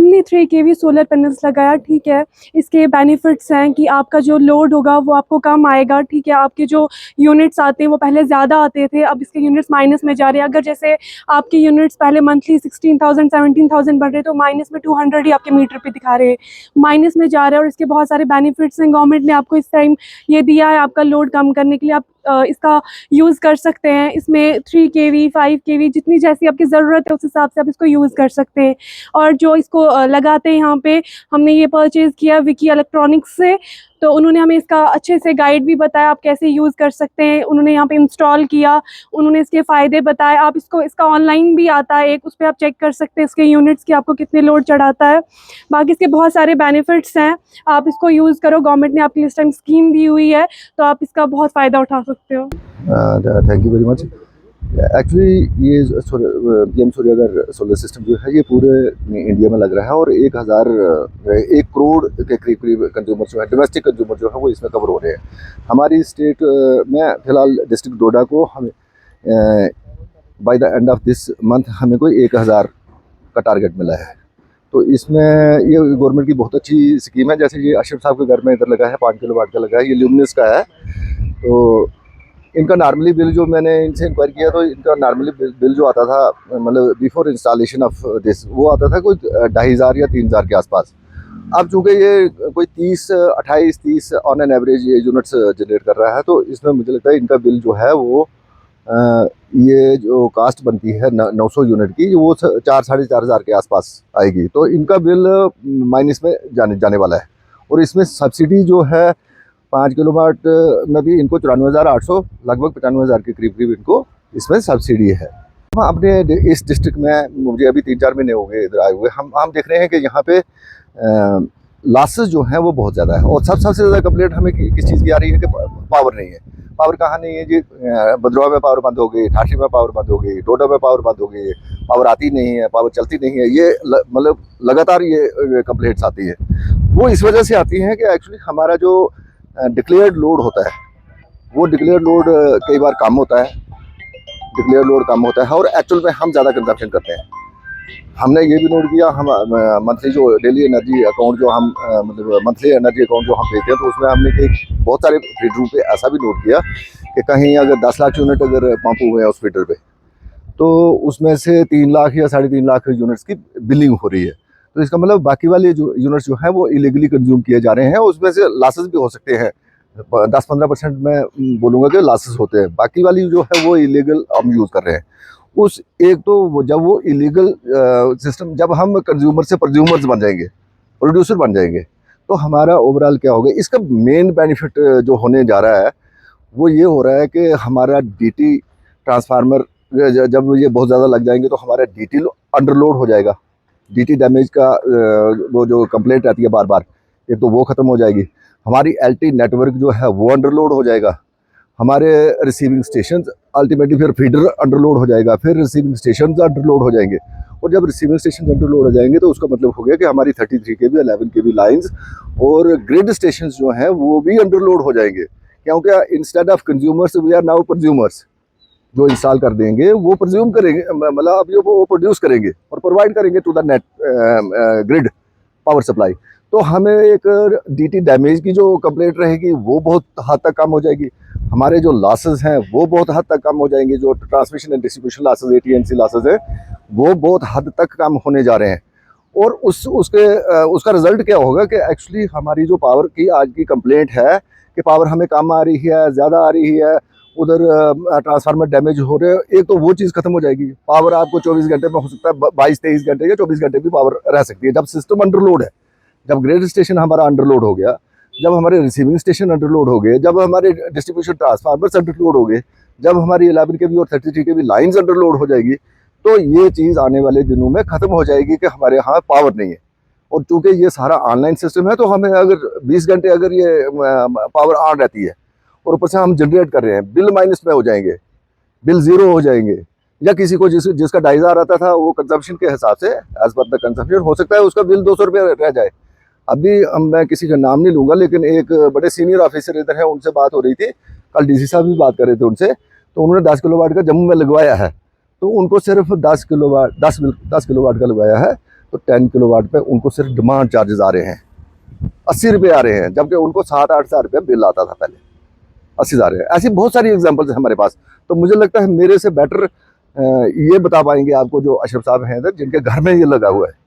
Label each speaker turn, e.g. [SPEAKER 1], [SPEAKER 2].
[SPEAKER 1] हमने 3 केवी solar panels लगाया, ठीक है। इसके बेनिफिट्स हैं कि आपका जो लोड होगा वो आपको कम आएगा, ठीक है। आपके जो यूनिट्स आते हैं वो पहले ज़्यादा आते थे, अब इसके यूनिट्स माइनस में जा रहे हैं। अगर जैसे आपके यूनिट्स पहले मंथली 16,000 17,000 बढ़ रहे, तो माइनस में 200 ही आपके मीटर पे दिखा रहे हैं, माइनस में जा रहा है। और इसके बहुत सारे बेनिफिट्स हैं। गवर्नमेंट ने आपको इस टाइम ये दिया है आपका लोड कम करने के लिए। आप इसका यूज़ कर सकते हैं। इसमें 3 केवी 5 केवी जितनी जैसी आपकी ज़रूरत है उस हिसाब से आप इसको यूज़ कर सकते हैं। और जो इसको लगाते हैं यहाँ पे, हमने ये परचेज़ किया विकी इलेक्ट्रॉनिक्स से, तो उन्होंने हमें इसका अच्छे से गाइड भी बताया आप कैसे यूज़ कर सकते हैं। उन्होंने यहाँ पे इंस्टॉल किया, उन्होंने इसके फ़ायदे बताए। आप इसका ऑनलाइन भी आता है एक, उस पे आप चेक कर सकते हैं इसके यूनिट्स की आपको कितने लोड चढ़ाता है। बाकी इसके बहुत सारे बेनिफिट्स हैं, आप इसको यूज़ करो। गवर्नमेंट ने आपके लिए इस टाइम स्कीम दी हुई है, तो आप इसका बहुत फ़ायदा उठा सकते हो।
[SPEAKER 2] Thank you very much. Actually ये पीएम सूर्यघर सोलर सिस्टम जो है ये पूरे इंडिया में लग रहा है और 1 करोड़ के करीब कंज्यूमर जो है, डोमेस्टिक कंज्यूमर जो है वो इसमें कवर हो रहे हैं। हमारी स्टेट में फिलहाल डिस्ट्रिक्ट डोडा को हमें by the end of this month हमें कोई 1,000 का टारगेट मिला है। तो इसमें ये गवर्नमेंट की बहुत अच्छी स्कीम है। जैसे ये अशरफ साहब के घर में इधर लगा है 5 किलोवाट का लगा है, ये ल्यूमिनस का है। तो इनका नॉर्मली बिल जो मैंने इनसे इंक्वायर किया तो इनका नॉर्मली बिल जो आता था, मतलब बिफोर इंस्टॉलेशन ऑफ दिस, वो आता था कोई 2,500 या 3,000 के आसपास। अब चूँकि ये कोई 28-30 ऑन एन एवरेज ये यूनिट्स जनरेट कर रहा है, तो इसमें मुझे लगता है इनका बिल जो है वो ये जो कास्ट बनती है 900 यूनिट की, वो 4-4,500 हज़ार के आसपास आएगी। तो इनका बिल माइनस में जाने वाला है। और इसमें सब्सिडी जो है 5 किलोवाट में भी इनको 94,800, लगभग 95,000 के करीब इनको इसमें सब्सिडी है। हम अपने इस डिस्ट्रिक्ट में, मुझे अभी 3-4 महीने हो गए इधर आए हुए, हम देख रहे हैं कि यहाँ पे लॉसेस जो हैं वो बहुत ज़्यादा है। और सबसे ज़्यादा कंप्लेंट हमें किस चीज़ की आ रही है कि पावर नहीं है। पावर कहाँ नहीं है जी? भद्रवाह में पावर बंद हो गई, ठाठी में पावर बंद हो गई, डोडा में पावर बंद हो गई, पावर आती नहीं है, पावर चलती नहीं है। ये मतलब लगातार ये कंप्लेंट्स आती है। वो इस वजह से आती हैं कि एक्चुअली हमारा जो डिक्लेयर्ड लोड होता है वो डिक्लेयर्ड लोड कई बार कम होता है, डिक्लेयर्ड लोड कम होता है और एक्चुअल में हम ज़्यादा कंजप्शन करते हैं। हमने ये भी नोट किया, हम मंथली जो डेली एनर्जी अकाउंट जो हम मतलब मंथली एनर्जी अकाउंट जो हम देते हैं, तो उसमें हमने बहुत सारे फीडरों पे ऐसा भी नोट किया कि कहीं अगर 10 लाख यूनिट अगर पंप हुए हैं उस फीडर पे, तो उसमें से 3 लाख या 3.5 लाख यूनिट्स की बिलिंग हो रही है। तो इसका मतलब बाकी वाले जो यूनिट्स जो हैं वो इलीगली कंज्यूम किए जा रहे हैं। उसमें से लॉसेस भी हो सकते हैं, 10-15% मैं बोलूँगा कि लॉसेस होते हैं। बाकी वाली जो है वो इलीगल हम यूज़ कर रहे हैं। उस एक तो जब वो इलीगल सिस्टम, जब हम कंज्यूमर से प्रोड्यूमर्स बन जाएंगे, प्रोड्यूसर बन जाएंगे, तो हमारा ओवरऑल क्या होगा? इसका मेन बेनिफिट जो होने जा रहा है वो ये हो रहा है कि हमारा डीटी ट्रांसफार्मर जब ये बहुत ज़्यादा लग जाएंगे तो हमारा डीटी अंडरलोड हो जाएगा। डीटी डैमेज का वो जो कंप्लेंट आती है बार बार, एक तो वो ख़त्म हो जाएगी। हमारी एलटी नेटवर्क जो है वो अंडरलोड हो जाएगा। हमारे रिसीविंग स्टेशन अल्टीमेटली फिर फीडर अंडरलोड हो जाएगा, फिर रिसीविंग स्टेशन अंडरलोड हो जाएंगे। और जब रिसीविंग स्टेशन अंडरलोड हो जाएंगे तो उसका मतलब हो गया कि हमारी 33 केवी 11 केवी लाइंस और ग्रिड स्टेशन जो हैं वो भी अंडरलोड हो जाएंगे। क्योंकि instead of consumers we are now prosumers. जो इंस्टॉल कर देंगे वो प्रोज्यूम करेंगे, मतलब अब ये वो प्रोड्यूस करेंगे और प्रोवाइड करेंगे to the net grid power supply. तो हमें एक डीटी डैमेज की जो कंप्लेंट रहेगी वो बहुत हद तक कम हो जाएगी। हमारे जो लॉसेस हैं वो बहुत हद तक कम हो जाएंगे। जो transmission and distribution losses AT&C losses हैं वो बहुत हद तक कम होने जा रहे हैं। और उसका रिजल्ट क्या होगा कि एक्चुअली हमारी जो पावर की आज की कंप्लेंट है कि पावर हमें कम आ रही है, ज़्यादा आ रही है, उधर ट्रांसफार्मर डैमेज हो रहे हैं, एक तो वो चीज़ खत्म हो जाएगी। पावर आपको 24 घंटे में हो सकता है 22-23 घंटे या 24 घंटे भी पावर रह सकती है जब सिस्टम अंडरलोड है। जब ग्रिड स्टेशन हमारा अंडरलोड हो गया, जब हमारे रिसीविंग स्टेशन अंडरलोड हो गए, जब हमारे डिस्ट्रीब्यूशन ट्रांसफार्मर्स अंडरलोड हो गए, जब हमारी 11 केवी और 33 केवी लाइन्स अंडरलोड हो जाएगी, तो ये चीज़ आने वाले दिनों में ख़त्म हो जाएगी कि हमारे यहाँ पावर नहीं है। और चूँकि ये सारा ऑनलाइन सिस्टम है तो हमें अगर 20 घंटे अगर ये पावर ऑन रहती है और ऊपर से हम जनरेट कर रहे हैं, बिल माइनस में हो जाएंगे, बिल ज़ीरो हो जाएंगे। या किसी को जिसका 2,500 आता था वो कंजम्पशन के हिसाब से एज पर द कंजम्पशन हो सकता है उसका बिल 200 रुपये रह जाए। अभी मैं किसी का नाम नहीं लूँगा, लेकिन एक बड़े सीनियर ऑफिसर इधर है, उनसे बात हो रही थी, कल DC साहब भी बात कर रहे थे उनसे, तो उन्होंने 10 किलोवाट का जम्मू में लगवाया है। तो उनको सिर्फ 10 किलोवाट का लगवाया है, तो 10 किलोवाट पे उनको सिर्फ डिमांड चार्जेस आ रहे हैं 80 रुपये आ रहे हैं, जबकि उनको 7-8 हज़ार रुपये बिल आता था पहले, 80 हज़ार है। ऐसी बहुत सारी एग्जांपल्स हैं हमारे पास। तो मुझे लगता है मेरे से बेटर ये बता पाएंगे आपको जो अशरफ साहब हैं जिनके घर में ये लगा हुआ है।